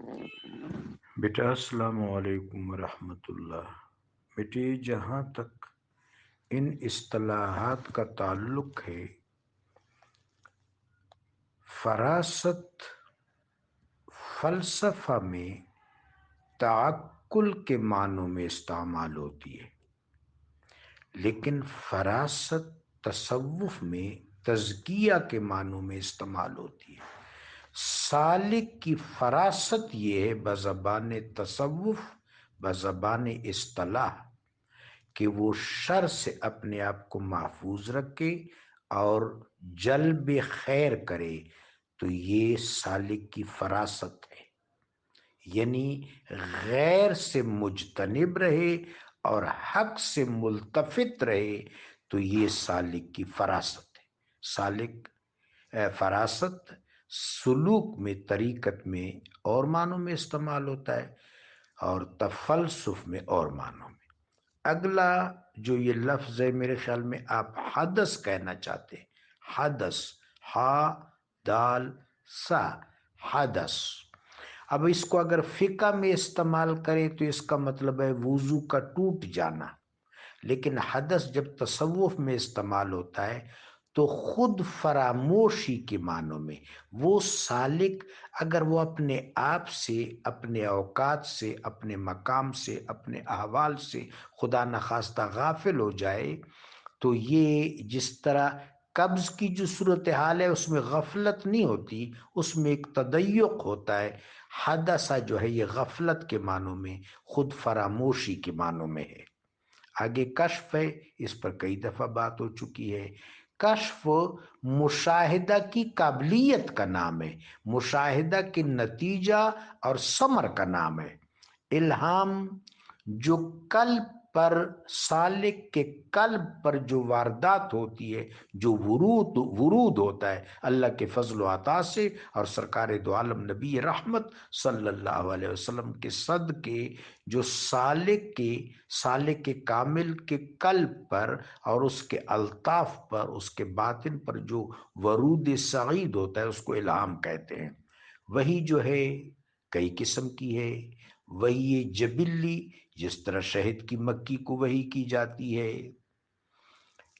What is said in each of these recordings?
بیٹا السلام علیکم ورحمۃ اللہ۔ بیٹے جہاں تک ان اصطلاحات کا تعلق ہے، فراست فلسفہ میں تعقل کے معنوں میں استعمال ہوتی ہے، لیکن فراست تصوف میں تزکیہ کے معنوں میں استعمال ہوتی ہے۔ سالک کی فراست یہ ہے بزبان تصوف، بزبان اصطلاح، کہ وہ شر سے اپنے آپ کو محفوظ رکھے اور جلب خیر کرے، تو یہ سالک کی فراست ہے، یعنی غیر سے مجتنب رہے اور حق سے ملتفت رہے، تو یہ سالک کی فراست ہے۔ سالک فراست سلوک میں، طریقت میں اور معنوں میں استعمال ہوتا ہے، اور تفلسف میں اور معنوں میں۔ اگلا جو یہ لفظ ہے، میرے خیال میں آپ حدث کہنا چاہتے ہیں، حدث، ہا دال سا، حدث۔ اب اس کو اگر فقہ میں استعمال کریں تو اس کا مطلب ہے وضو کا ٹوٹ جانا، لیکن حدث جب تصوف میں استعمال ہوتا ہے تو خود فراموشی کے معنوں میں۔ وہ سالک اگر وہ اپنے آپ سے، اپنے اوقات سے، اپنے مقام سے، اپنے احوال سے خدا نخواستہ غافل ہو جائے، تو یہ جس طرح قبض کی جو صورتحال ہے اس میں غفلت نہیں ہوتی، اس میں ایک تضیق ہوتا ہے۔ حدثہ جو ہے یہ غفلت کے معنوں میں، خود فراموشی کے معنوں میں ہے۔ آگے کشف ہے، اس پر کئی دفعہ بات ہو چکی ہے۔ کشف مشاہدہ کی قابلیت کا نام ہے، مشاہدہ کے نتیجہ اور ثمر کا نام ہے۔ الہام جو قلب پر، سالک کے قلب پر جو واردات ہوتی ہے، جو ورود ہوتا ہے اللہ کے فضل و عطا سے اور سرکار دو عالم نبی رحمت صلی اللہ علیہ وسلم کے صدقے، جو سالک کے کامل کے قلب پر اور اس کے الطاف پر، اس کے باطن پر جو ورود سعید ہوتا ہے، اس کو الہام کہتے ہیں۔ وہی جو ہے کئی قسم کی ہے۔ وہی جبلی، جس طرح شہد کی مکھی کو وحی کی جاتی ہے،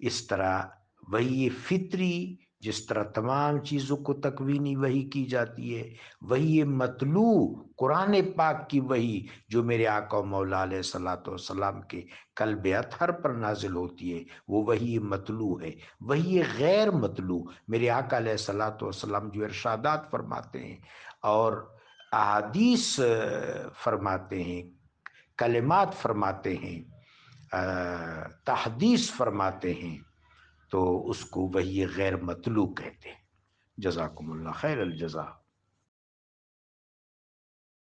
اس طرح وحی فطری، جس طرح تمام چیزوں کو تکوینی وحی کی جاتی ہے۔ وحی مطلوع، قرآن پاک کی وحی جو میرے آقا و مولا علیہ الصلوۃ والسلام کے قلب اطہر پر نازل ہوتی ہے، وہ وحی مطلوع ہے۔ وحی غیر مطلوع، میرے آقا علیہ الصلوۃ والسلام جو ارشادات فرماتے ہیں اور احادیث فرماتے ہیں، کلمات فرماتے ہیں، تحدیث فرماتے ہیں، تو اس کو وحی غیر مطلوع کہتے ہیں۔ جزاکم اللہ خیر الجزا۔